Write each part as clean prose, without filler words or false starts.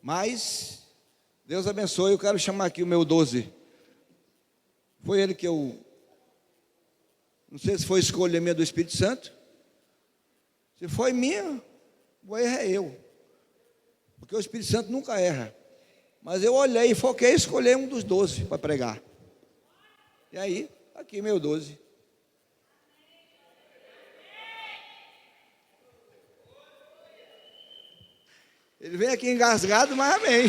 Mas Deus abençoe. Eu quero chamar aqui o meu 12. Foi ele que eu... Não sei se foi escolha minha do Espírito Santo. Se foi minha, o erro é eu. Porque o Espírito Santo nunca erra. Mas eu olhei e foquei e escolhi um dos 12 para pregar. E aí, aqui meu 12. Ele vem aqui engasgado, mas amém.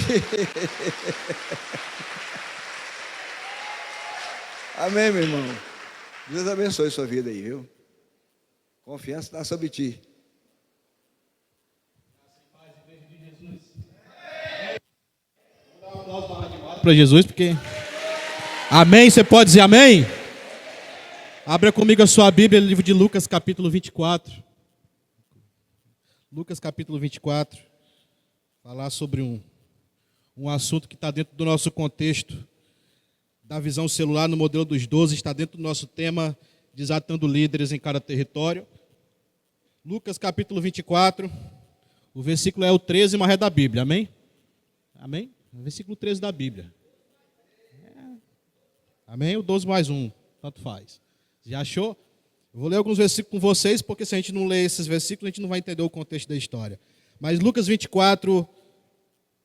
Amém, meu irmão. Deus abençoe sua vida aí, viu? Confiança está sobre ti. Para Jesus, porque... Amém, você pode dizer amém? Abra comigo a sua Bíblia, livro de Lucas, capítulo 24. Lucas, capítulo 24. Falar sobre um assunto que está dentro do nosso contexto da visão celular no modelo dos 12, está dentro do nosso tema desatando líderes em cada território. Lucas, capítulo 24, o versículo é o 13, mas é da Bíblia, amém? Amém? O versículo 13 da Bíblia. Amém? O 12 mais 1, tanto faz. Já achou? Eu vou ler alguns versículos com vocês, porque se a gente não ler esses versículos, a gente não vai entender o contexto da história. Mas Lucas 24,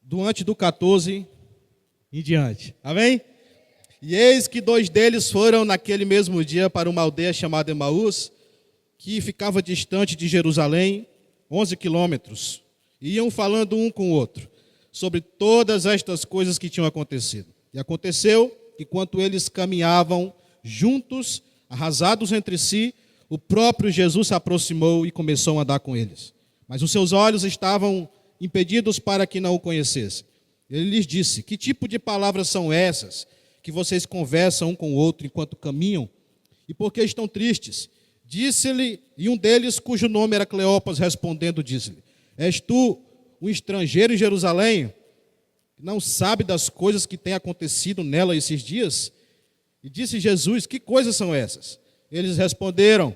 do antes do 14 em diante. Amém? E eis que 2 deles foram naquele mesmo dia para uma aldeia chamada Emaús, que ficava distante de Jerusalém, 11 quilômetros. E iam falando um com o outro sobre todas estas coisas que tinham acontecido. E aconteceu que, enquanto eles caminhavam juntos, arrasados entre si, o próprio Jesus se aproximou e começou a andar com eles. Mas os seus olhos estavam impedidos para que não o conhecessem. Ele lhes disse: que tipo de palavras são essas que vocês conversam um com o outro enquanto caminham? E por que estão tristes? Disse-lhe, e um deles, cujo nome era Cleopas, respondendo, disse-lhe: és tu um estrangeiro em Jerusalém, que não sabe das coisas que têm acontecido nela esses dias? E disse Jesus: que coisas são essas? Eles responderam: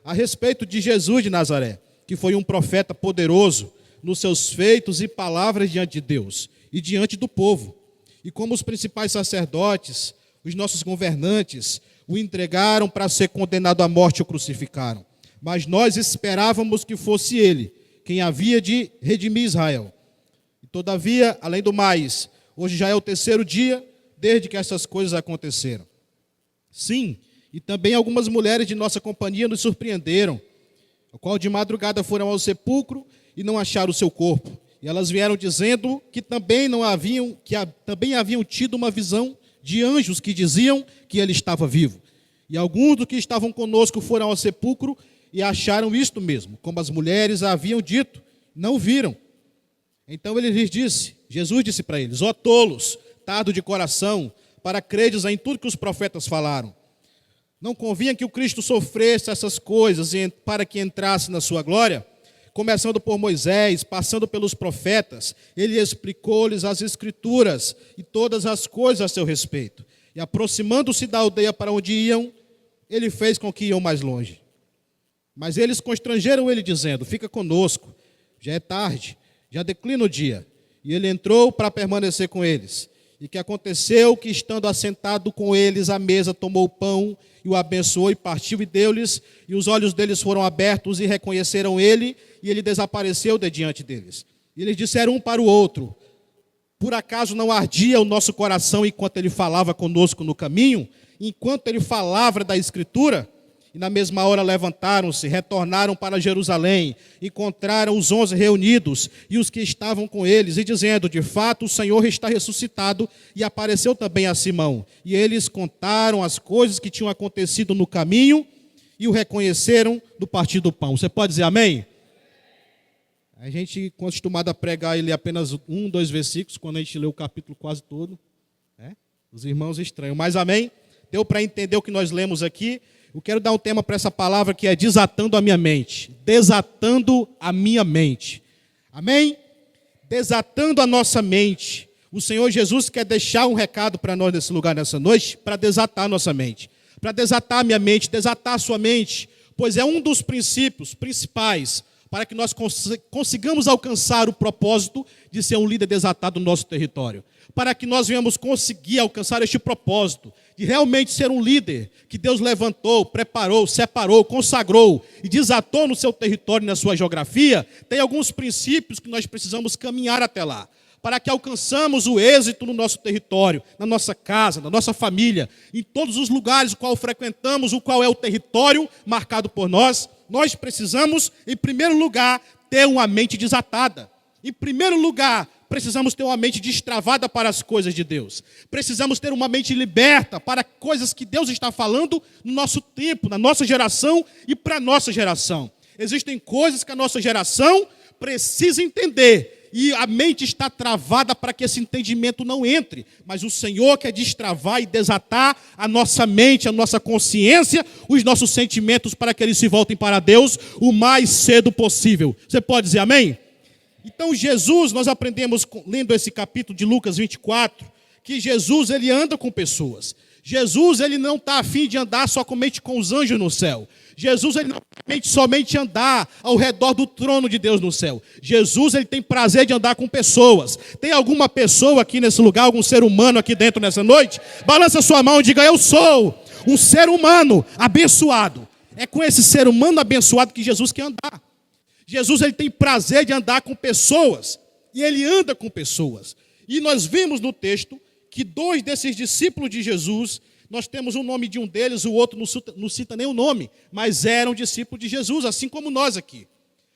a respeito de Jesus de Nazaré, que foi um profeta poderoso nos seus feitos e palavras diante de Deus e diante do povo. E como os principais sacerdotes, os nossos governantes, o entregaram para ser condenado à morte e o crucificaram. Mas nós esperávamos que fosse ele quem havia de redimir Israel. E todavia, além do mais, hoje já é o 3º dia desde que essas coisas aconteceram. Sim, e também algumas mulheres de nossa companhia nos surpreenderam, a qual de madrugada foram ao sepulcro e não acharam o seu corpo. E elas vieram dizendo que também haviam tido uma visão de anjos que diziam que ele estava vivo. E alguns dos que estavam conosco foram ao sepulcro e acharam isto mesmo, como as mulheres haviam dito, não viram. Então ele lhes disse, Jesus disse para eles: ó tolos, tardo de coração, para credes em tudo que os profetas falaram. Não convinha que o Cristo sofresse essas coisas para que entrasse na sua glória? Começando por Moisés, passando pelos profetas, ele explicou-lhes as Escrituras e todas as coisas a seu respeito. E aproximando-se da aldeia para onde iam, ele fez com que iam mais longe. Mas eles constrangeram ele, dizendo: fica conosco, já é tarde, já declina o dia. E ele entrou para permanecer com eles. E que aconteceu que, estando assentado com eles à mesa, tomou o pão e o abençoou e partiu e deu-lhes, e os olhos deles foram abertos e reconheceram ele, e ele desapareceu de diante deles. E eles disseram um para o outro: por acaso não ardia o nosso coração enquanto ele falava conosco no caminho, enquanto ele falava da Escritura? E na mesma hora levantaram-se, retornaram para Jerusalém, encontraram os 11 reunidos e os que estavam com eles, e dizendo: de fato o Senhor está ressuscitado, e apareceu também a Simão. E eles contaram as coisas que tinham acontecido no caminho e o reconheceram do partir do pão. Você pode dizer amém? A gente é acostumado a pregar e ler apenas 1, 2 versículos, quando a gente lê o capítulo quase todo, né? Os irmãos estranham, mas amém? Deu para entender o que nós lemos aqui? Eu quero dar um tema para essa palavra que é desatando a minha mente. Desatando a minha mente. Amém? Desatando a nossa mente. O Senhor Jesus quer deixar um recado para nós nesse lugar, nessa noite, para desatar a nossa mente. Para desatar a minha mente, desatar a sua mente. Pois é um dos princípios principais para que nós consigamos alcançar o propósito de ser um líder desatado no nosso território. Para que nós venhamos conseguir alcançar este propósito de realmente ser um líder que Deus levantou, preparou, separou, consagrou e desatou no seu território e na sua geografia, tem alguns princípios que nós precisamos caminhar até lá, para que alcançamos o êxito no nosso território, na nossa casa, na nossa família, em todos os lugares o qual frequentamos, o qual é o território marcado por nós. Nós precisamos, em primeiro lugar, ter uma mente desatada. Em primeiro lugar, precisamos ter uma mente destravada para as coisas de Deus. Precisamos ter uma mente liberta para coisas que Deus está falando no nosso tempo, na nossa geração e para a nossa geração. Existem coisas que a nossa geração precisa entender e a mente está travada para que esse entendimento não entre. Mas o Senhor quer destravar e desatar a nossa mente, a nossa consciência, os nossos sentimentos para que eles se voltem para Deus o mais cedo possível. Você pode dizer amém? Então Jesus, nós aprendemos, lendo esse capítulo de Lucas 24, que Jesus ele anda com pessoas. Jesus ele não está a fim de andar somente com os anjos no céu. Jesus ele não permite somente andar ao redor do trono de Deus no céu. Jesus ele tem prazer de andar com pessoas. Tem alguma pessoa aqui nesse lugar, algum ser humano aqui dentro nessa noite? Balança sua mão e diga: eu sou um ser humano abençoado. É com esse ser humano abençoado que Jesus quer andar. Jesus ele tem prazer de andar com pessoas, e ele anda com pessoas. E nós vimos no texto que 2 desses discípulos de Jesus, nós temos o nome de um deles, o outro não cita nem o nome, mas eram discípulos de Jesus, assim como nós aqui.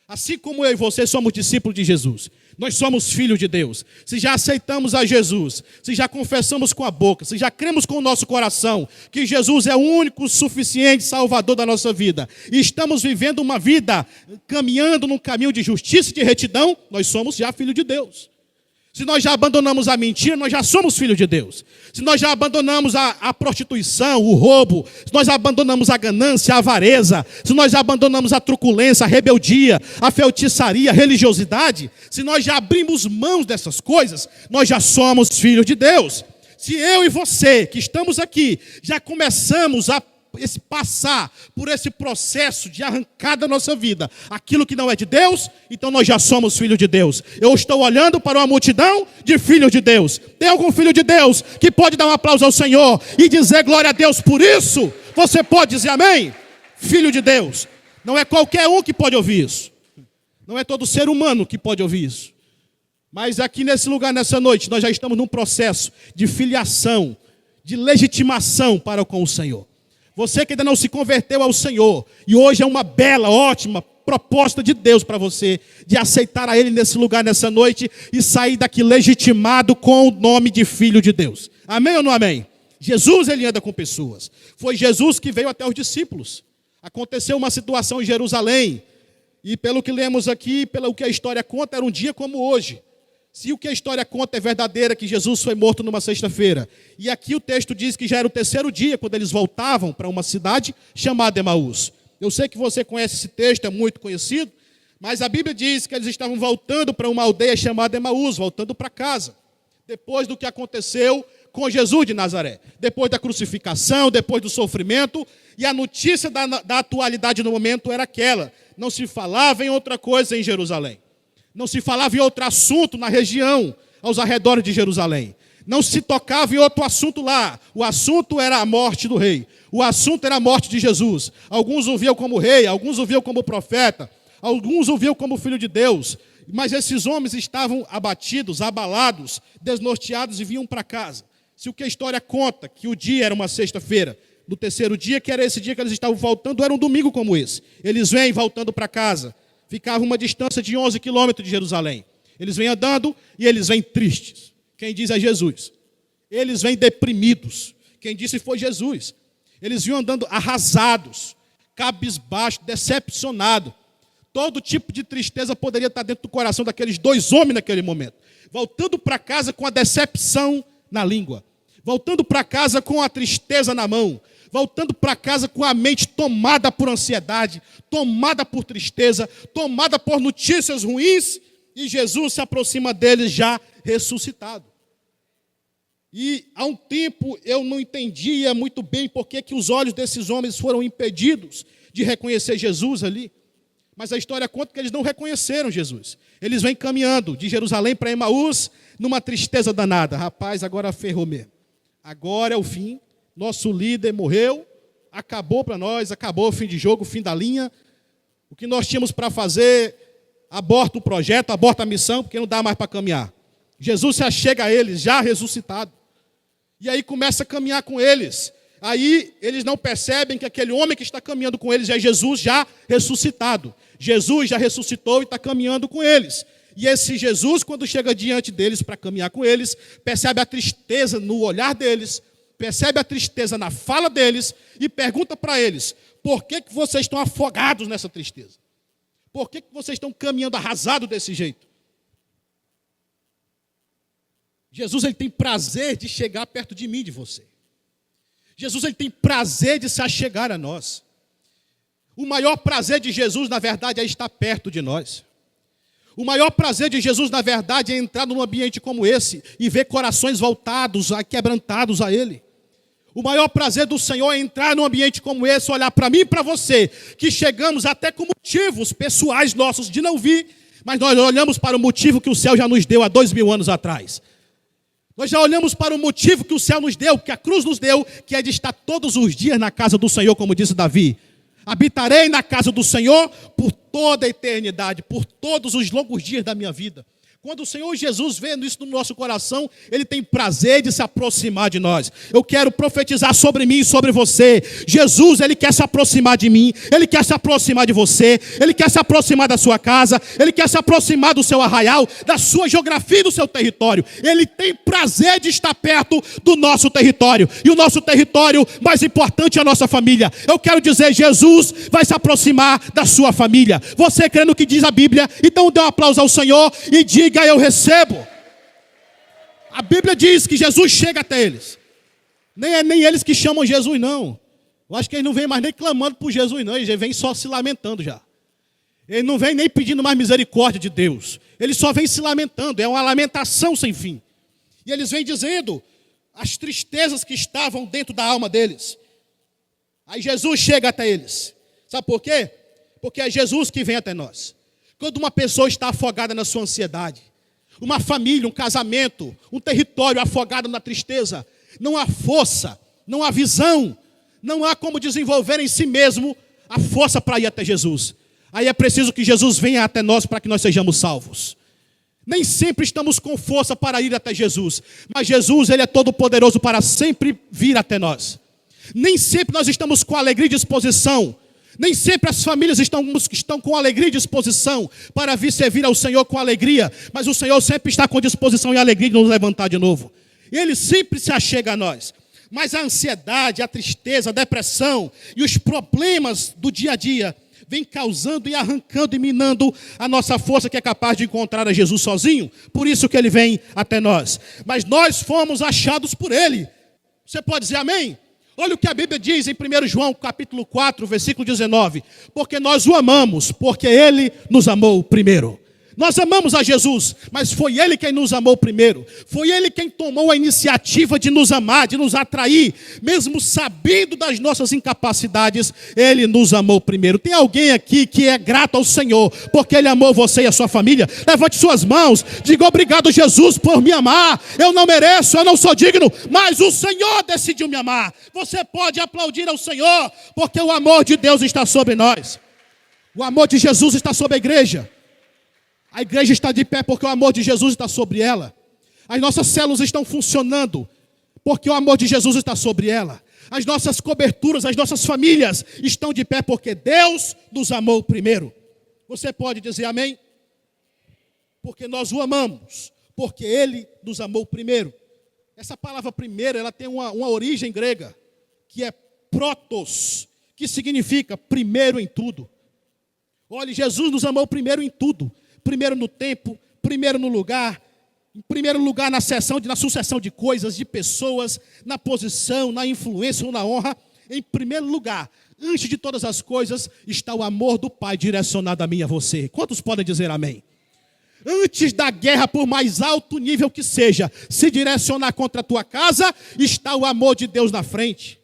Assim como eu e você somos discípulos de Jesus. Nós somos filhos de Deus. Se já aceitamos a Jesus, se já confessamos com a boca, se já cremos com o nosso coração que Jesus é o único, suficiente Salvador da nossa vida, e estamos vivendo uma vida caminhando num caminho de justiça e de retidão, nós somos já filhos de Deus. Se nós já abandonamos a mentira, nós já somos filhos de Deus. Se nós já abandonamos a prostituição, o roubo, se nós abandonamos a ganância, a avareza, se nós já abandonamos a truculência, a rebeldia, a feitiçaria, a religiosidade, se nós já abrimos mãos dessas coisas, nós já somos filhos de Deus. Se eu e você, que estamos aqui, já começamos a passar por esse processo de arrancar da nossa vida aquilo que não é de Deus, então nós já somos filhos de Deus. Eu estou olhando para uma multidão de filhos de Deus. Tem algum filho de Deus que pode dar um aplauso ao Senhor e dizer glória a Deus por isso? Você pode dizer amém? Filho de Deus. Não é qualquer um que pode ouvir isso. Não é todo ser humano que pode ouvir isso. Mas aqui nesse lugar, nessa noite, nós já estamos num processo de filiação, de legitimação para com o Senhor. Você que ainda não se converteu ao Senhor, e hoje é uma bela, ótima proposta de Deus para você, de aceitar a Ele nesse lugar, nessa noite, e sair daqui legitimado com o nome de filho de Deus. Amém ou não amém? Jesus, ele anda com pessoas. Foi Jesus que veio até os discípulos. Aconteceu uma situação em Jerusalém, e pelo que lemos aqui, pelo que a história conta, era um dia como hoje. Se o que a história conta é verdadeira, que Jesus foi morto numa sexta-feira, e aqui o texto diz que já era o 3º dia, quando eles voltavam para uma cidade chamada Emaús. Eu sei que você conhece esse texto, é muito conhecido, mas a Bíblia diz que eles estavam voltando para uma aldeia chamada Emaús, voltando para casa, depois do que aconteceu com Jesus de Nazaré, depois da crucificação, depois do sofrimento, e a notícia da atualidade no momento era aquela: não se falava em outra coisa em Jerusalém. Não se falava em outro assunto na região, aos arredores de Jerusalém. Não se tocava em outro assunto lá. O assunto era a morte do rei. O assunto era a morte de Jesus. Alguns o viam como rei, alguns o viam como profeta, alguns o viam como filho de Deus. Mas esses homens estavam abatidos, abalados, desnorteados e vinham para casa. Se o que a história conta, que o dia era uma sexta-feira, no 3º dia, que era esse dia que eles estavam voltando, era um domingo como esse. Eles vêm voltando para casa. Ficava uma distância de 11 quilômetros de Jerusalém. Eles vêm andando e eles vêm tristes. Quem diz é Jesus. Eles vêm deprimidos. Quem disse foi Jesus. Eles vinham andando arrasados, cabisbaixos, decepcionados. Todo tipo de tristeza poderia estar dentro do coração daqueles 2 homens naquele momento. Voltando para casa com a decepção na língua. Voltando para casa com a tristeza na mão. Voltando para casa com a mente tomada por ansiedade, tomada por tristeza, tomada por notícias ruins, e Jesus se aproxima deles já ressuscitado. E há um tempo eu não entendia muito bem por que os olhos desses homens foram impedidos de reconhecer Jesus ali. Mas a história conta que eles não reconheceram Jesus. Eles vêm caminhando de Jerusalém para Emaús, numa tristeza danada. Rapaz, agora ferrou mesmo. Agora é o fim. Nosso líder morreu. Acabou para nós, acabou o fim de jogo, o fim da linha. O que nós tínhamos para fazer, aborta o projeto, aborta a missão, porque não dá mais para caminhar. Jesus se achega a eles, já ressuscitado. E aí começa a caminhar com eles. Aí eles não percebem que aquele homem que está caminhando com eles é Jesus já ressuscitado. Jesus já ressuscitou e está caminhando com eles. E esse Jesus, quando chega diante deles para caminhar com eles, percebe a tristeza no olhar deles, percebe a tristeza na fala deles e pergunta para eles: por que vocês estão afogados nessa tristeza? Por que vocês estão caminhando arrasado desse jeito? Jesus, ele tem prazer de chegar perto de mim, de você. Jesus, ele tem prazer de se achegar a nós. O maior prazer de Jesus, na verdade, é estar perto de nós. O maior prazer de Jesus, na verdade, é entrar num ambiente como esse e ver corações voltados, quebrantados a Ele. O maior prazer do Senhor é entrar num ambiente como esse, olhar para mim e para você, que chegamos até com motivos pessoais nossos de não vir, mas nós olhamos para o motivo que o céu já nos deu há 2000 anos atrás. Nós já olhamos para o motivo que o céu nos deu, que a cruz nos deu, que é de estar todos os dias na casa do Senhor, como disse Davi. Habitarei na casa do Senhor por toda a eternidade, por todos os longos dias da minha vida. Quando o Senhor Jesus vê isso no nosso coração, Ele tem prazer de se aproximar de nós. Eu quero profetizar sobre mim e sobre você. Jesus, Ele quer se aproximar de mim, Ele quer se aproximar de você, Ele quer se aproximar da sua casa, Ele quer se aproximar do seu arraial, da sua geografia e do seu território. Ele tem prazer de estar perto do nosso território. E o nosso território mais importante é a nossa família. Eu quero dizer, Jesus vai se aproximar da sua família. Você crê no que diz a Bíblia? Então dê um aplauso ao Senhor e diga: eu recebo. A Bíblia diz que Jesus chega até eles. Nem eles que chamam Jesus, não. Eu acho que eles não vêm mais nem clamando por Jesus, não. Eles vêm só se lamentando já. Eles não vêm nem pedindo mais misericórdia de Deus. Eles só vêm se lamentando. É uma lamentação sem fim. E eles vêm dizendo as tristezas que estavam dentro da alma deles. Aí Jesus chega até eles. Sabe por quê? Porque é Jesus que vem até nós. Quando uma pessoa está afogada na sua ansiedade, uma família, um casamento, um território afogado na tristeza, não há força, não há visão, não há como desenvolver em si mesmo a força para ir até Jesus. Aí é preciso que Jesus venha até nós para que nós sejamos salvos. Nem sempre estamos com força para ir até Jesus, mas Jesus, Ele é todo poderoso para sempre vir até nós. Nem sempre nós estamos com alegria e disposição. Nem sempre as famílias estão com alegria e disposição para vir servir ao Senhor com alegria, mas o Senhor sempre está com disposição e alegria de nos levantar de novo. Ele sempre se achega a nós. Mas a ansiedade, a tristeza, a depressão e os problemas do dia a dia vêm causando e arrancando e minando a nossa força, que é capaz de encontrar a Jesus sozinho. Por isso que Ele vem até nós. Mas nós fomos achados por Ele. Você pode dizer amém? Olha o que a Bíblia diz em 1 João capítulo 4, versículo 19. Porque nós o amamos, porque Ele nos amou primeiro. Nós amamos a Jesus, mas foi Ele quem nos amou primeiro. Foi Ele quem tomou a iniciativa de nos amar, de nos atrair. Mesmo sabendo das nossas incapacidades, Ele nos amou primeiro. Tem alguém aqui que é grato ao Senhor, porque Ele amou você e a sua família? Levante suas mãos, diga: obrigado, Jesus, por me amar. Eu não mereço, eu não sou digno, mas o Senhor decidiu me amar. Você pode aplaudir ao Senhor, porque o amor de Deus está sobre nós. O amor de Jesus está sobre a igreja. A igreja está de pé porque o amor de Jesus está sobre ela. As nossas células estão funcionando porque o amor de Jesus está sobre ela. As nossas coberturas, as nossas famílias estão de pé porque Deus nos amou primeiro. Você pode dizer amém? Porque nós o amamos, porque Ele nos amou primeiro. Essa palavra primeiro, ela tem uma origem grega, que é protos, que significa primeiro em tudo. Olha, Jesus nos amou primeiro em tudo. Primeiro no tempo, primeiro no lugar, em primeiro lugar na sucessão de coisas, de pessoas, na posição, na influência ou na honra. Em primeiro lugar, antes de todas as coisas, está o amor do Pai direcionado a mim e a você. Quantos podem dizer amém? Antes da guerra, por mais alto nível que seja, se direcionar contra a tua casa, está o amor de Deus na frente.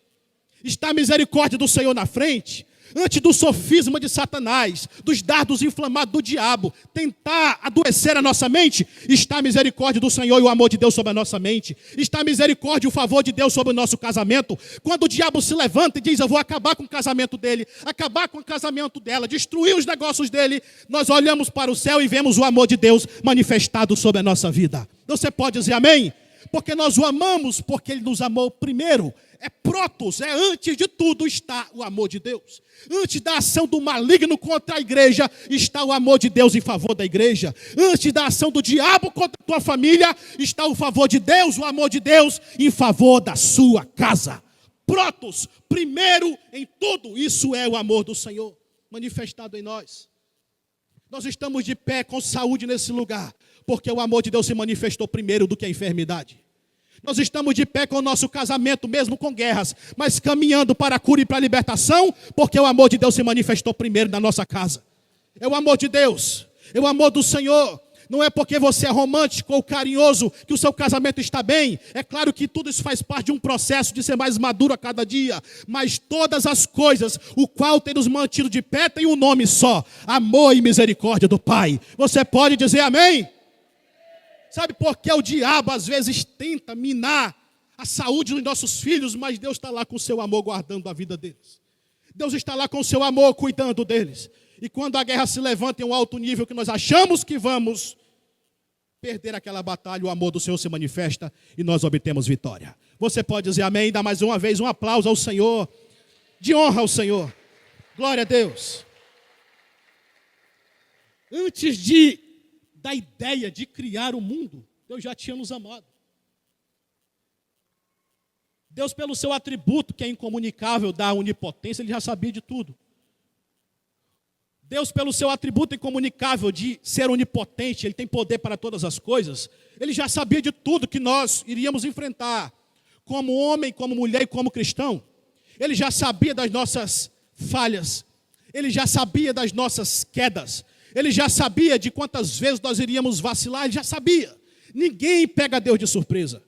Está a misericórdia do Senhor na frente. antes do sofisma de Satanás, dos dardos inflamados do diabo, tentar adoecer a nossa mente, está a misericórdia do Senhor e o amor de Deus sobre a nossa mente. Está a misericórdia e o favor de Deus sobre o nosso casamento. Quando o diabo se levanta e diz, eu vou acabar com o casamento dele, acabar com o casamento dela, destruir os negócios dele, nós olhamos para o céu e vemos o amor de Deus manifestado sobre a nossa vida. Você pode dizer amém? Porque nós o amamos, porque ele nos amou primeiro. É protos, é antes de tudo está o amor de Deus. Antes da ação do maligno contra a igreja, está o amor de Deus em favor da igreja. Antes da ação do diabo contra a tua família, está o favor de Deus, o amor de Deus em favor da sua casa. Protos, primeiro em tudo, isso é o amor do Senhor manifestado em nós. Nós estamos de pé com saúde nesse lugar, porque o amor de Deus se manifestou primeiro do que a enfermidade. Nós estamos de pé com o nosso casamento, mesmo com guerras, mas caminhando para a cura e para a libertação, porque o amor de Deus se manifestou primeiro na nossa casa. É o amor de Deus, é o amor do Senhor. Não é porque você é romântico ou carinhoso que o seu casamento está bem. É claro que tudo isso faz parte de um processo de ser mais maduro a cada dia. Mas todas as coisas, o qual tem nos mantido de pé, tem um nome só: amor e misericórdia do Pai. Você pode dizer amém? Sabe por que o diabo às vezes tenta minar a saúde dos nossos filhos, mas Deus está lá com o seu amor guardando a vida deles. Deus está lá com o seu amor cuidando deles. E quando a guerra se levanta em um alto nível que nós achamos que vamos perder aquela batalha, o amor do Senhor se manifesta e nós obtemos vitória. Você pode dizer amém? Dá mais uma vez um aplauso ao Senhor, de honra ao Senhor. Glória a Deus. Antes da ideia de criar o mundo, Deus já tinha nos amado. Deus, pelo seu atributo que é incomunicável da onipotência, ele já sabia de tudo. Deus, pelo seu atributo incomunicável de ser onipotente, ele tem poder para todas as coisas, ele já sabia de tudo que nós iríamos enfrentar, como homem, como mulher e como cristão. Ele já sabia das nossas falhas, ele já sabia das nossas quedas, ele já sabia de quantas vezes nós iríamos vacilar, ele já sabia. Ninguém pega Deus de surpresa.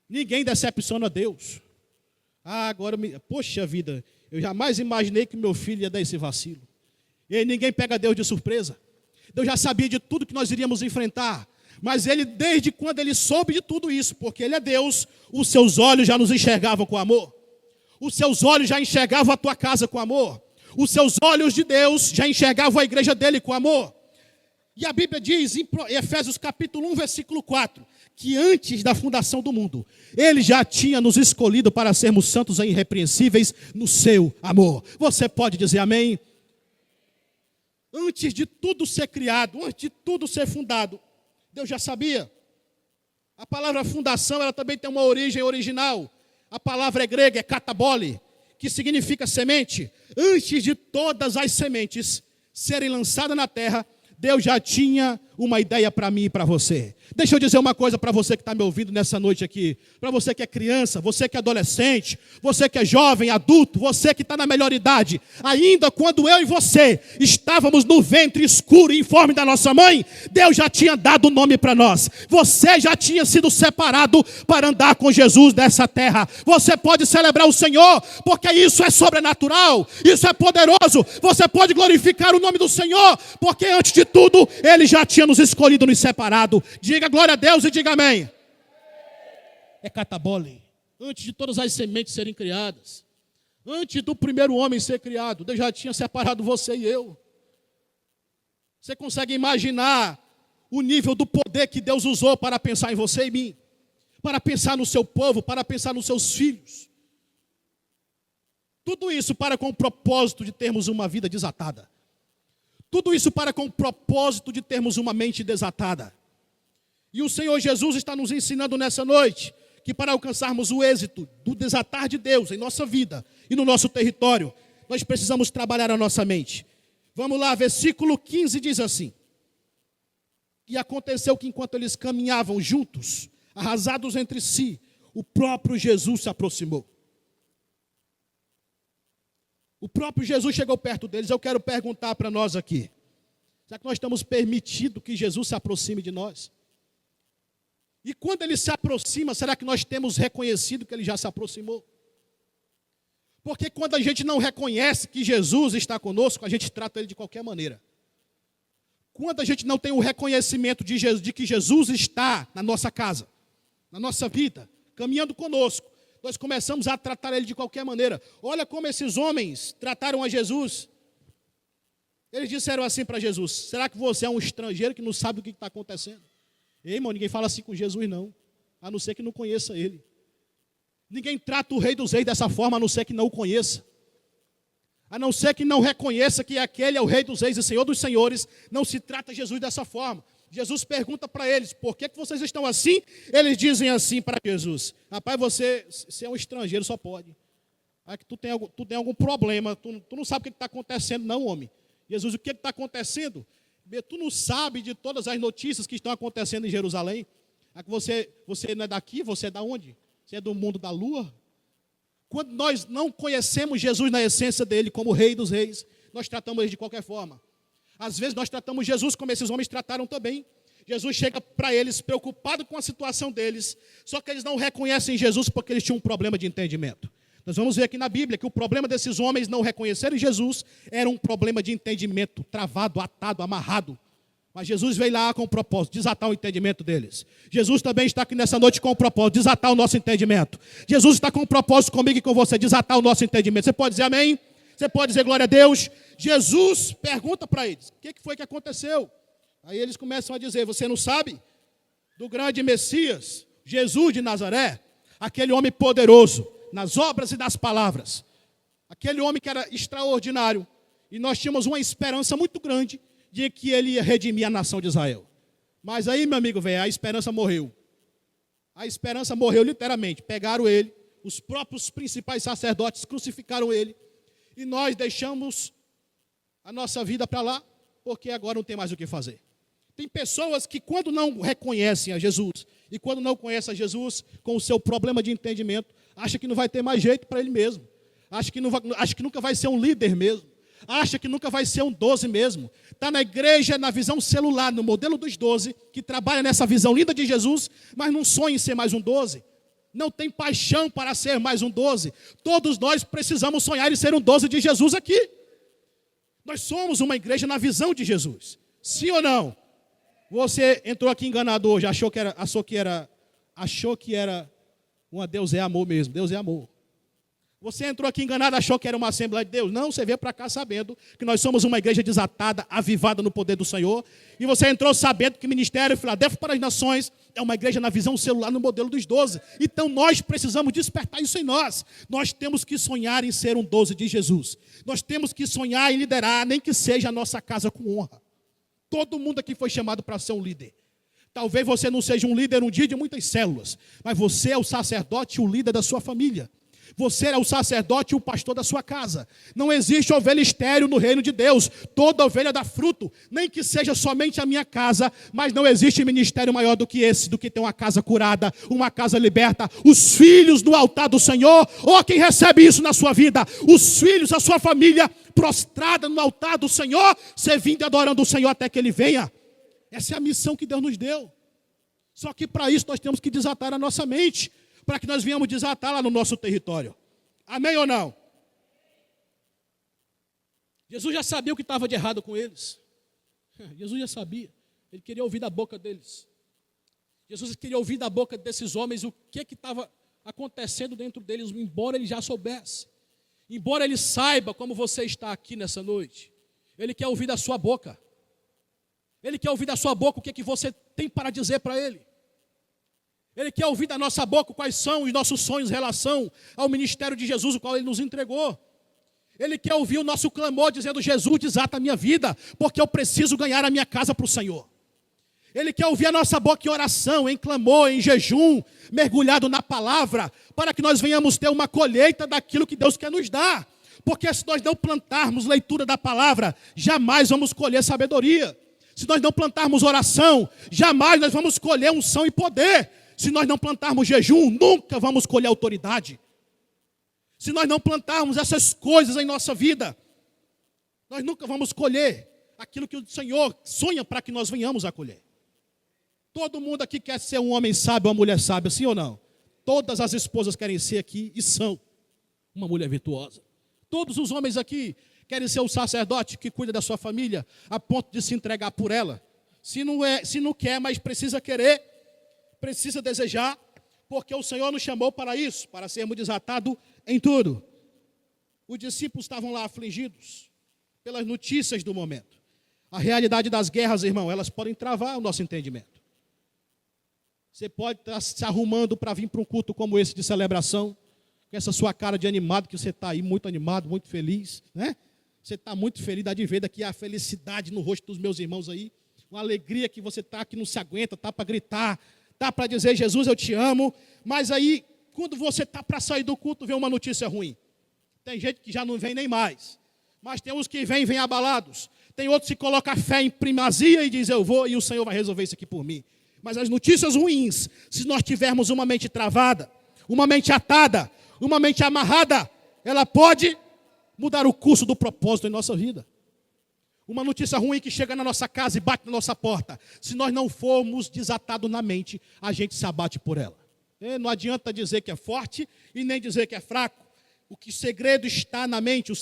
Ninguém decepciona Deus. Poxa vida, eu jamais imaginei que meu filho ia dar esse vacilo. E aí ninguém pega Deus de surpresa. Deus já sabia de tudo que nós iríamos enfrentar. Mas ele, desde quando ele soube de tudo isso, porque ele é Deus, os seus olhos já nos enxergavam com amor. Os seus olhos já enxergavam a tua casa com amor. Os seus olhos de Deus já enxergavam a igreja dele com amor. E a Bíblia diz em Efésios capítulo 1, versículo 4, que antes da fundação do mundo, ele já tinha nos escolhido para sermos santos e irrepreensíveis no seu amor. Você pode dizer amém? Antes de tudo ser criado, antes de tudo ser fundado, Deus já sabia. A palavra fundação, ela também tem uma origem original. A palavra grega é katabole, que significa semente. Antes de todas as sementes serem lançadas na terra, Deus já tinha uma ideia para mim e para você. Deixa eu dizer uma coisa para você que está me ouvindo nessa noite aqui. Para você que é criança, você que é adolescente, você que é jovem, adulto, você que está na melhor idade. Ainda quando eu e você estávamos no ventre escuro e informe da nossa mãe, Deus já tinha dado o nome para nós. Você já tinha sido separado para andar com Jesus nessa terra. Você pode celebrar o Senhor, porque isso é sobrenatural, isso é poderoso. Você pode glorificar o nome do Senhor, porque antes de tudo, Ele já tinha nos escolhido, nos separado. Diga glória a Deus e diga amém. É katabole. Antes de todas as sementes serem criadas, antes do primeiro homem ser criado, Deus já tinha separado você e eu. Você consegue imaginar o nível do poder que Deus usou para pensar em você e mim? Para pensar no seu povo, para pensar nos seus filhos. Tudo isso para com o propósito de termos uma vida desatada. Tudo isso para com o propósito de termos uma mente desatada. E o Senhor Jesus está nos ensinando nessa noite que para alcançarmos o êxito do desatar de Deus em nossa vida e no nosso território, nós precisamos trabalhar a nossa mente. Vamos lá, versículo 15 diz assim: E aconteceu que enquanto eles caminhavam juntos, arrasados entre si, o próprio Jesus se aproximou. O próprio Jesus chegou perto deles. Eu quero perguntar para nós aqui: será que nós estamos permitindo que Jesus se aproxime de nós? E quando Ele se aproxima, será que nós temos reconhecido que Ele já se aproximou? Porque quando a gente não reconhece que Jesus está conosco, a gente trata ele de qualquer maneira. Quando a gente não tem o reconhecimento de que Jesus está na nossa casa, na nossa vida, caminhando conosco, nós começamos a tratar ele de qualquer maneira. Olha como esses homens trataram a Jesus. Eles disseram assim para Jesus: será que você é um estrangeiro que não sabe o que está acontecendo? Ei, irmão, ninguém fala assim com Jesus não, a não ser que não conheça ele. Ninguém trata o Rei dos Reis dessa forma, a não ser que não o conheça. A não ser que não reconheça que aquele é o Rei dos Reis e Senhor dos Senhores, não se trata Jesus dessa forma. Jesus pergunta para eles: por que vocês estão assim? Eles dizem assim para Jesus: rapaz, você é um estrangeiro, só pode. É que tu tem algum problema, tu não sabe o que está acontecendo não, homem. Jesus, o que está acontecendo? Tu não sabe de todas as notícias que estão acontecendo em Jerusalém? É que você não é daqui, você é da onde? Você é do mundo da lua? Quando nós não conhecemos Jesus na essência dele, como Rei dos Reis, nós tratamos ele de qualquer forma. Às vezes nós tratamos Jesus como esses homens trataram também. Jesus chega para eles preocupado com a situação deles, só que eles não reconhecem Jesus porque eles tinham um problema de entendimento. Nós vamos ver aqui na Bíblia que o problema desses homens não reconhecerem Jesus era um problema de entendimento, travado, atado, amarrado. Mas Jesus veio lá com o propósito de desatar o entendimento deles. Jesus também está aqui nessa noite com o propósito de desatar o nosso entendimento. Jesus está com o propósito comigo e com você, desatar o nosso entendimento. Você pode dizer amém? Você pode dizer glória a Deus? Jesus pergunta para eles: o que foi que aconteceu? Aí eles começam a dizer: você não sabe do grande Messias, Jesus de Nazaré, aquele homem poderoso nas obras e nas palavras, aquele homem que era extraordinário, e nós tínhamos uma esperança muito grande de que ele ia redimir a nação de Israel. Mas aí, meu amigo, velho, a esperança morreu. A esperança morreu literalmente. Pegaram ele, os próprios principais sacerdotes crucificaram ele, e nós deixamos a nossa vida para lá, porque agora não tem mais o que fazer. Tem pessoas que quando não reconhecem a Jesus, e quando não conhecem a Jesus, com o seu problema de entendimento, acha que não vai ter mais jeito para ele mesmo. Acha que nunca vai ser um líder mesmo. Acha que nunca vai ser um 12 mesmo. Está na igreja, na visão celular, no modelo dos 12, que trabalha nessa visão linda de Jesus, mas não sonha em ser mais um 12. Não tem paixão para ser mais um 12. Todos nós precisamos sonhar em ser um 12 de Jesus aqui. Nós somos uma igreja na visão de Jesus. Sim ou não? Você entrou aqui enganado hoje, achou que era uma Deus é amor mesmo. Deus é amor. Você entrou aqui enganado, achou que era uma Assembleia de Deus. Não, você veio para cá sabendo que nós somos uma igreja desatada, avivada no poder do Senhor. E você entrou sabendo que o Ministério Filadélfia para as Nações é uma igreja na visão celular, no modelo dos 12. Então nós precisamos despertar isso em nós. Nós temos que sonhar em ser um 12 de Jesus. Nós temos que sonhar em liderar, nem que seja a nossa casa com honra. Todo mundo aqui foi chamado para ser um líder. Talvez você não seja um líder um dia de muitas células, mas você é o sacerdote e o líder da sua família. Você é o sacerdote e o pastor da sua casa. Não existe ovelha estéril no reino de Deus. Toda ovelha dá fruto. Nem que seja somente a minha casa, mas não existe ministério maior do que esse, do que ter uma casa curada, uma casa liberta. Os filhos no altar do Senhor, quem recebe isso na sua vida? Os filhos, a sua família prostrada no altar do Senhor, servindo e adorando o Senhor até que Ele venha. Essa é a missão que Deus nos deu. Só que para isso nós temos que desatar a nossa mente, para que nós venhamos desatar lá no nosso território. Amém ou não? Jesus já sabia o que estava de errado com eles. Jesus já sabia. Ele queria ouvir da boca deles. Jesus queria ouvir da boca desses homens o que estava acontecendo dentro deles, embora ele já soubesse. Embora ele saiba como você está aqui nessa noite. Ele quer ouvir da sua boca. Ele quer ouvir da sua boca o que você tem para dizer para ele. Ele quer ouvir da nossa boca quais são os nossos sonhos em relação ao ministério de Jesus, o qual Ele nos entregou. Ele quer ouvir o nosso clamor dizendo: Jesus, desata a minha vida, porque eu preciso ganhar a minha casa para o Senhor. Ele quer ouvir a nossa boca em oração, em clamor, em jejum, mergulhado na palavra, para que nós venhamos ter uma colheita daquilo que Deus quer nos dar. Porque se nós não plantarmos leitura da palavra, jamais vamos colher sabedoria. Se nós não plantarmos oração, jamais nós vamos colher unção e poder. Se nós não plantarmos jejum, nunca vamos colher autoridade. Se nós não plantarmos essas coisas em nossa vida, nós nunca vamos colher aquilo que o Senhor sonha para que nós venhamos a colher. Todo mundo aqui quer ser um homem sábio, uma mulher sábia, sim ou não? Todas as esposas querem ser aqui e são. uma mulher virtuosa. Todos os homens aqui querem ser o sacerdote que cuida da sua família, a ponto de se entregar por ela. Se não quer, mas precisa querer, precisa desejar, porque o Senhor nos chamou para isso, para sermos desatados em tudo. Os discípulos estavam lá afligidos pelas notícias do momento. A realidade das guerras, irmão, elas podem travar o nosso entendimento. Você pode estar se arrumando para vir para um culto como esse de celebração, com essa sua cara de animado, que você está aí muito animado, muito feliz, né? Você está muito feliz, dá de ver daqui a felicidade no rosto dos meus irmãos aí, uma alegria que você está que não se aguenta, está para gritar, está para dizer, Jesus, eu te amo, mas aí, quando você está para sair do culto, vem uma notícia ruim. Tem gente que já não vem nem mais, mas tem uns que vêm abalados, tem outros que colocam a fé em primazia e dizem, eu vou e o Senhor vai resolver isso aqui por mim. Mas as notícias ruins, se nós tivermos uma mente travada, uma mente atada, uma mente amarrada, ela pode mudar o curso do propósito em nossa vida. Uma notícia ruim que chega na nossa casa e bate na nossa porta. Se nós não formos desatados na mente, a gente se abate por ela. Não adianta dizer que é forte e nem dizer que é fraco. O segredo está na mente.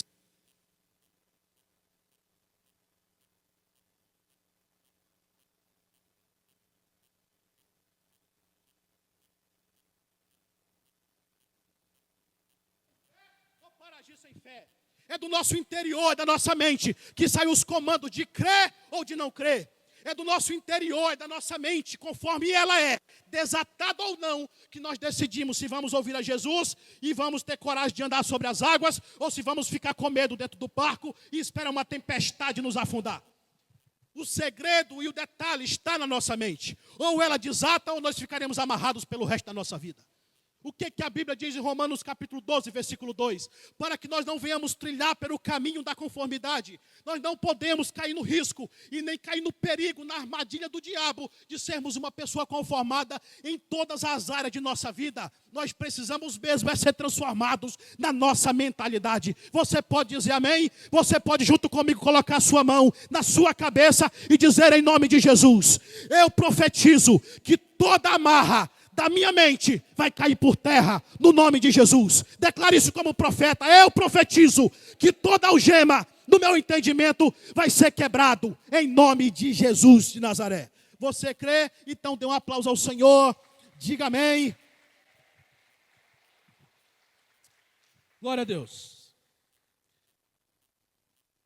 Para agir sem fé. É do nosso interior, da nossa mente, que saem os comandos de crer ou de não crer. É do nosso interior, da nossa mente, conforme ela é, desatada ou não, que nós decidimos se vamos ouvir a Jesus e vamos ter coragem de andar sobre as águas, ou se vamos ficar com medo dentro do barco e esperar uma tempestade nos afundar. O segredo e o detalhe está na nossa mente. Ou ela desata ou nós ficaremos amarrados pelo resto da nossa vida. O que a Bíblia diz em Romanos capítulo 12, versículo 2? Para que nós não venhamos trilhar pelo caminho da conformidade. Nós não podemos cair no risco e nem cair no perigo, na armadilha do diabo, de sermos uma pessoa conformada em todas as áreas de nossa vida. Nós precisamos mesmo ser transformados na nossa mentalidade. Você pode dizer amém? Você pode junto comigo colocar a sua mão na sua cabeça e dizer em nome de Jesus, eu profetizo que toda amarra da minha mente vai cair por terra, no nome de Jesus. Declare isso como profeta. Eu profetizo que toda algema do meu entendimento vai ser quebrado, em nome de Jesus de Nazaré. Você crê? Então dê um aplauso ao Senhor. Diga amém. Glória a Deus.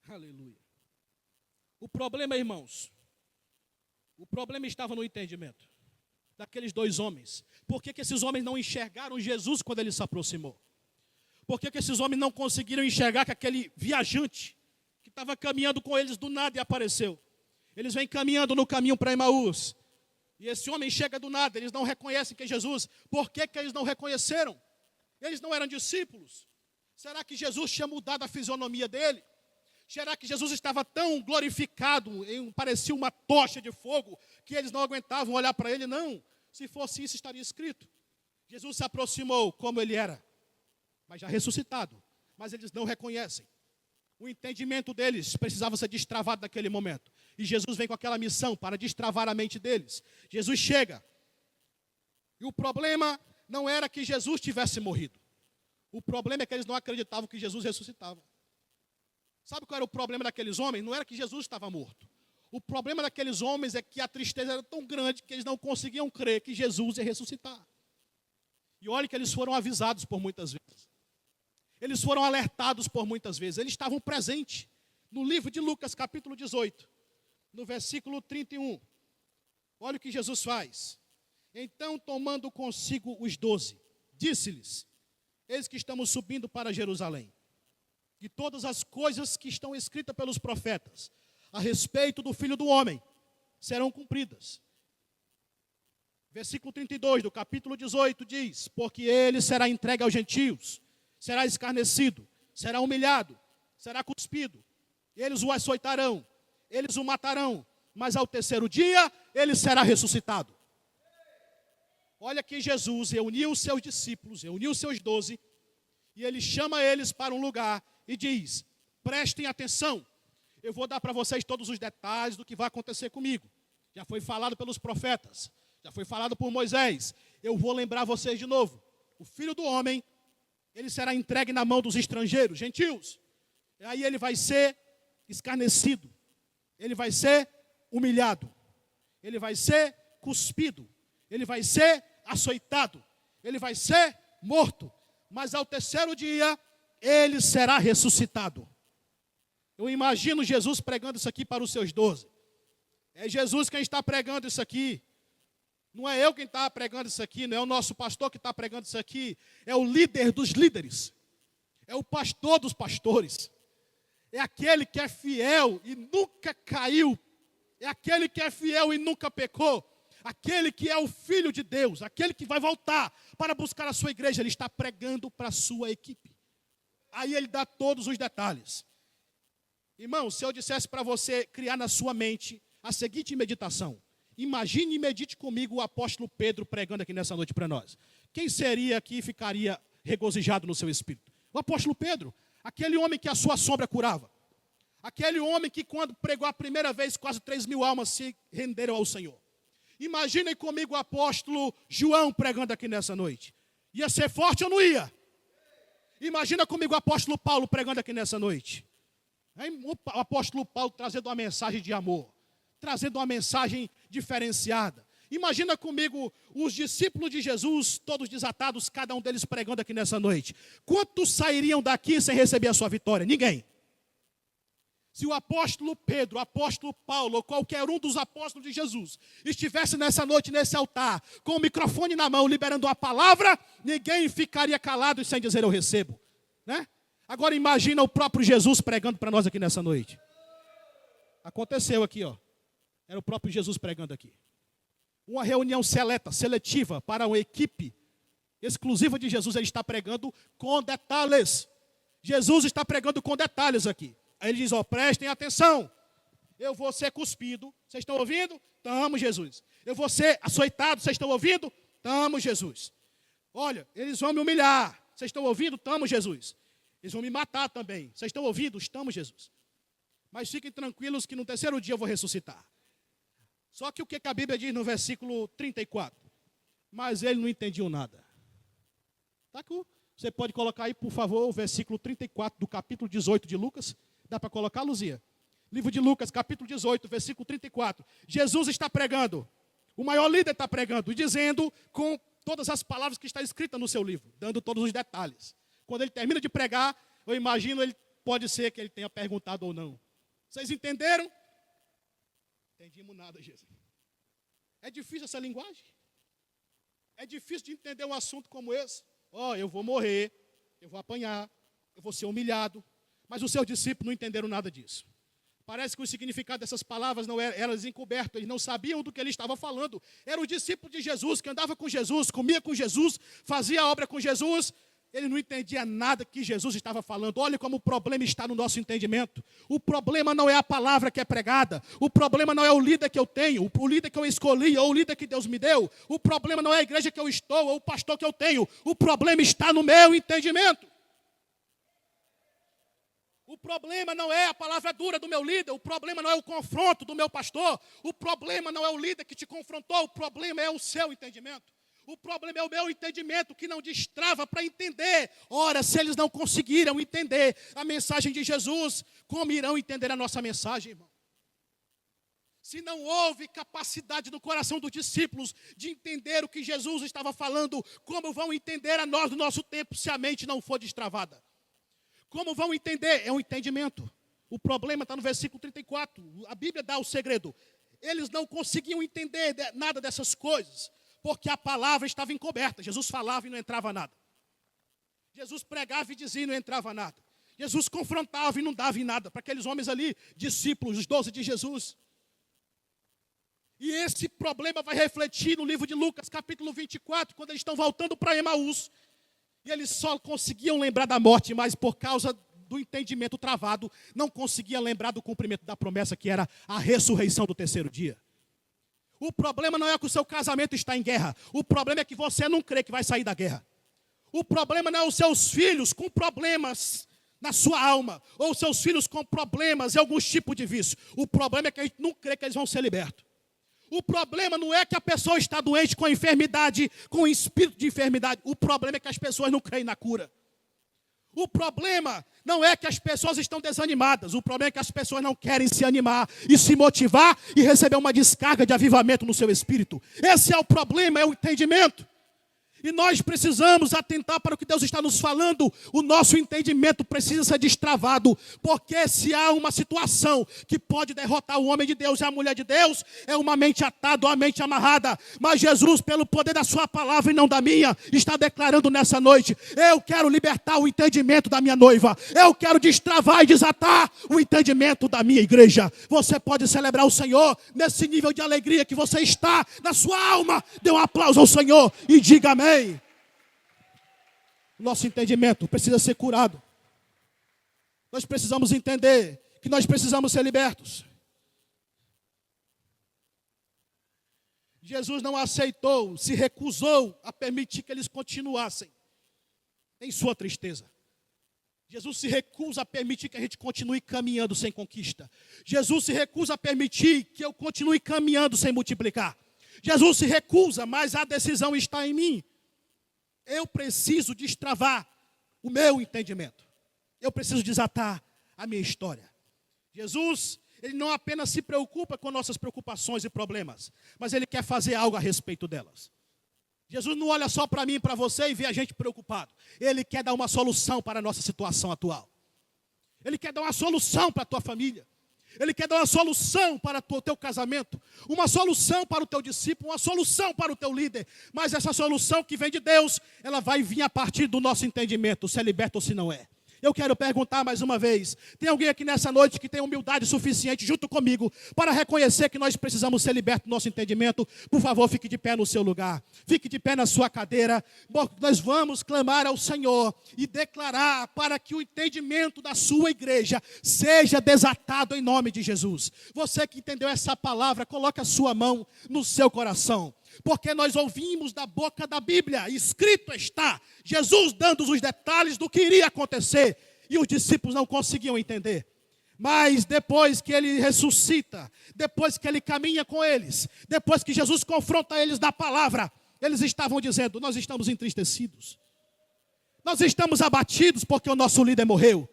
Aleluia. O problema, irmãos, o problema estava no entendimento daqueles dois homens. Por que esses homens não enxergaram Jesus quando ele se aproximou? Por que esses homens não conseguiram enxergar que aquele viajante que estava caminhando com eles do nada e apareceu? Eles vêm caminhando no caminho para Emaús. E esse homem chega do nada, eles não reconhecem que é Jesus. Por que eles não reconheceram? Eles não eram discípulos. Será que Jesus tinha mudado a fisionomia dele? Será que Jesus estava tão glorificado, parecia uma tocha de fogo, que eles não aguentavam olhar para ele? Não. Se fosse isso, estaria escrito. Jesus se aproximou como ele era, mas já ressuscitado. Mas eles não reconhecem. O entendimento deles precisava ser destravado naquele momento. E Jesus vem com aquela missão para destravar a mente deles. Jesus chega. E o problema não era que Jesus tivesse morrido. O problema é que eles não acreditavam que Jesus ressuscitava. Sabe qual era o problema daqueles homens? Não era que Jesus estava morto. O problema daqueles homens é que a tristeza era tão grande que eles não conseguiam crer que Jesus ia ressuscitar. E olha que eles foram avisados por muitas vezes. Eles foram alertados por muitas vezes. Eles estavam presentes no livro de Lucas, capítulo 18, no versículo 31. Olha o que Jesus faz. Então, tomando consigo os 12, disse-lhes, eis que estamos subindo para Jerusalém. E todas as coisas que estão escritas pelos profetas a respeito do Filho do Homem serão cumpridas. Versículo 32 do capítulo 18 diz, porque ele será entregue aos gentios, será escarnecido, será humilhado, será cuspido, eles o açoitarão, eles o matarão, mas ao terceiro dia ele será ressuscitado. Olha que Jesus reuniu os seus discípulos, reuniu os seus 12, e ele chama eles para um lugar e diz, prestem atenção, eu vou dar para vocês todos os detalhes do que vai acontecer comigo. Já foi falado pelos profetas, já foi falado por Moisés. Eu vou lembrar vocês de novo. O Filho do Homem ele será entregue na mão dos estrangeiros, gentios. E aí ele vai ser escarnecido, ele vai ser humilhado, ele vai ser cuspido, ele vai ser açoitado, ele vai ser morto. Mas ao terceiro dia, ele será ressuscitado. Eu imagino Jesus pregando isso aqui para os seus 12. É Jesus quem está pregando isso aqui. Não é eu quem está pregando isso aqui, não é o nosso pastor que está pregando isso aqui. É o líder dos líderes. É o pastor dos pastores. É aquele que é fiel e nunca caiu. É aquele que é fiel e nunca pecou. Aquele que é o Filho de Deus. Aquele que vai voltar para buscar a sua igreja. Ele está pregando para a sua equipe. Aí ele dá todos os detalhes. Irmão, se eu dissesse para você criar na sua mente a seguinte meditação. Imagine e medite comigo o apóstolo Pedro pregando aqui nessa noite para nós. Quem seria que ficaria regozijado no seu espírito? O apóstolo Pedro, aquele homem que a sua sombra curava. Aquele homem que quando pregou a primeira vez, quase 3.000 almas se renderam ao Senhor. Imaginem comigo o apóstolo João pregando aqui nessa noite. Ia ser forte ou não ia? Imagina comigo o apóstolo Paulo pregando aqui nessa noite. O apóstolo Paulo trazendo uma mensagem de amor, trazendo uma mensagem diferenciada. Imagina comigo os discípulos de Jesus, todos desatados, cada um deles pregando aqui nessa noite. Quantos sairiam daqui sem receber a sua vitória? Ninguém. Se o apóstolo Pedro, o apóstolo Paulo, ou qualquer um dos apóstolos de Jesus, estivesse nessa noite, nesse altar, com o microfone na mão, liberando a palavra, ninguém ficaria calado sem dizer eu recebo. Né? Agora imagina o próprio Jesus pregando para nós aqui nessa noite. Aconteceu aqui, ó. Era o próprio Jesus pregando aqui. Uma reunião seletiva para uma equipe exclusiva de Jesus. Ele está pregando com detalhes. Jesus está pregando com detalhes aqui. Aí ele diz, ó, prestem atenção. Eu vou ser cuspido. Vocês estão ouvindo? Tamo, Jesus. Eu vou ser açoitado. Vocês estão ouvindo? Tamo, Jesus. Olha, eles vão me humilhar. Vocês estão ouvindo? Tamo, Jesus. Eles vão me matar também. Vocês estão ouvindo? Estamos, Jesus. Mas fiquem tranquilos que no terceiro dia eu vou ressuscitar. Só que o que a Bíblia diz no versículo 34? Mas eles não entendiam nada. Tá aqui. Você pode colocar aí, por favor, o versículo 34 do capítulo 18 de Lucas. Dá para colocar, Luzia? Livro de Lucas, capítulo 18, versículo 34. Jesus está pregando. O maior líder está pregando e dizendo com todas as palavras que está escritas no seu livro, dando todos os detalhes. Quando ele termina de pregar, eu imagino, ele pode ser que ele tenha perguntado ou não. Vocês entenderam? Entendimos nada, Jesus. É difícil essa linguagem? É difícil de entender um assunto como esse? Ó, eu vou morrer, eu vou apanhar, eu vou ser humilhado. Mas os seus discípulos não entenderam nada disso. Parece que o significado dessas palavras não era encoberto, eles não sabiam do que ele estava falando. Era o discípulo de Jesus, que andava com Jesus, comia com Jesus, fazia a obra com Jesus. Ele não entendia nada que Jesus estava falando. Olha como o problema está no nosso entendimento. O problema não é a palavra que é pregada. O problema não é o líder que eu tenho, o líder que eu escolhi, ou o líder que Deus me deu. O problema não é a igreja que eu estou, ou o pastor que eu tenho. O problema está no meu entendimento. O problema não é a palavra dura do meu líder. O problema não é o confronto do meu pastor. O problema não é o líder que te confrontou. O problema é o seu entendimento. O problema é o meu entendimento que não destrava para entender. Ora, se eles não conseguiram entender a mensagem de Jesus, como irão entender a nossa mensagem, irmão? Se não houve capacidade no coração dos discípulos de entender o que Jesus estava falando, como vão entender a nós no nosso tempo se a mente não for destravada? Como vão entender? É um entendimento. O problema está no versículo 34. A Bíblia dá o segredo. Eles não conseguiam entender nada dessas coisas, porque a palavra estava encoberta. Jesus falava e não entrava nada. Jesus pregava e dizia e não entrava nada. Jesus confrontava e não dava em nada para aqueles homens ali, discípulos, os 12 de Jesus. E esse problema vai refletir no livro de Lucas, capítulo 24, quando eles estão voltando para Emaús. E eles só conseguiam lembrar da morte, mas por causa do entendimento travado, não conseguiam lembrar do cumprimento da promessa, que era a ressurreição do terceiro dia. O problema não é que o seu casamento está em guerra. O problema é que você não crê que vai sair da guerra. O problema não é os seus filhos com problemas na sua alma, ou os seus filhos com problemas em algum tipo de vício. O problema é que a gente não crê que eles vão ser libertos. O problema não é que a pessoa está doente com a enfermidade, com o espírito de enfermidade. O problema é que as pessoas não creem na cura. O problema não é que as pessoas estão desanimadas. O problema é que as pessoas não querem se animar e se motivar e receber uma descarga de avivamento no seu espírito. Esse é o problema, é o entendimento. E nós precisamos atentar para o que Deus está nos falando. O nosso entendimento precisa ser destravado. Porque se há uma situação que pode derrotar o homem de Deus e a mulher de Deus, é uma mente atada ou a mente amarrada. Mas Jesus, pelo poder da sua palavra e não da minha, está declarando nessa noite: eu quero libertar o entendimento da minha noiva. Eu quero destravar e desatar o entendimento da minha igreja. Você pode celebrar o Senhor nesse nível de alegria que você está na sua alma. Dê um aplauso ao Senhor e diga amém. Nosso entendimento precisa ser curado. Nós precisamos entender que nós precisamos ser libertos. Jesus não aceitou, se recusou a permitir que eles continuassem em sua tristeza. Jesus se recusa a permitir que a gente continue caminhando sem conquista. Jesus se recusa a permitir que eu continue caminhando sem multiplicar. Jesus se recusa, mas a decisão está em mim. Eu preciso destravar o meu entendimento. Eu preciso desatar a minha história. Jesus, ele não apenas se preocupa com nossas preocupações e problemas, mas ele quer fazer algo a respeito delas. Jesus não olha só para mim e para você e vê a gente preocupado. Ele quer dar uma solução para a nossa situação atual. Ele quer dar uma solução para a tua família. Ele quer dar uma solução para o teu casamento, uma solução para o teu discípulo, uma solução para o teu líder. Mas essa solução que vem de Deus, ela vai vir a partir do nosso entendimento, se é liberto ou se não é. Eu quero perguntar mais uma vez, tem alguém aqui nessa noite que tem humildade suficiente junto comigo para reconhecer que nós precisamos ser libertos do nosso entendimento? Por favor, fique de pé no seu lugar, fique de pé na sua cadeira. Nós vamos clamar ao Senhor e declarar para que o entendimento da sua igreja seja desatado em nome de Jesus. Você que entendeu essa palavra, coloque a sua mão no seu coração. Porque nós ouvimos da boca da Bíblia, escrito está, Jesus dando os detalhes do que iria acontecer, e os discípulos não conseguiam entender. Mas depois que ele ressuscita, depois que ele caminha com eles, depois que Jesus confronta eles na palavra, eles estavam dizendo: nós estamos entristecidos, nós estamos abatidos porque o nosso líder morreu.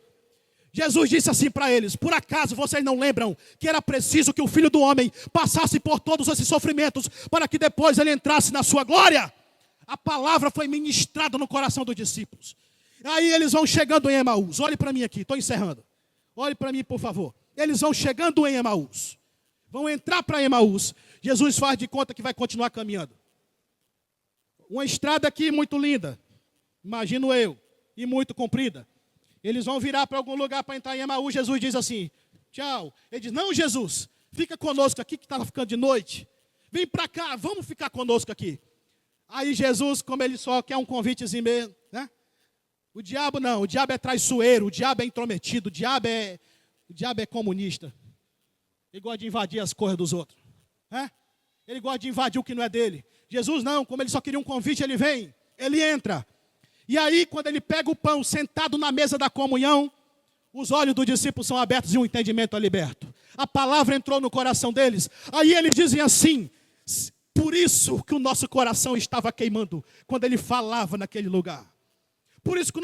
Jesus disse assim para eles: por acaso vocês não lembram que era preciso que o Filho do Homem passasse por todos esses sofrimentos para que depois ele entrasse na sua glória? A palavra foi ministrada no coração dos discípulos. Aí eles vão chegando em Emaús. Olhe para mim aqui, estou encerrando. Olhe para mim, por favor. Eles vão chegando em Emaús. Vão entrar para Emaús. Jesus faz de conta que vai continuar caminhando. Uma estrada aqui muito linda, imagino eu, e muito comprida. Eles vão virar para algum lugar para entrar em Emaús. Jesus diz assim: tchau. Ele diz: não, Jesus, fica conosco aqui que está ficando de noite. Vem para cá, vamos ficar conosco aqui. Aí Jesus, como ele só quer um convitezinho mesmo, né? O diabo não, o diabo é traiçoeiro, o diabo é intrometido, o diabo é comunista. Ele gosta de invadir as coisas dos outros, né? Ele gosta de invadir o que não é dele. Jesus não, como ele só queria um convite, ele vem, ele entra. E aí, quando ele pega o pão, sentado na mesa da comunhão, os olhos dos discípulos são abertos e o entendimento é liberto. A palavra entrou no coração deles. Aí eles dizem assim: por isso que o nosso coração estava queimando, quando ele falava naquele lugar. Por isso que o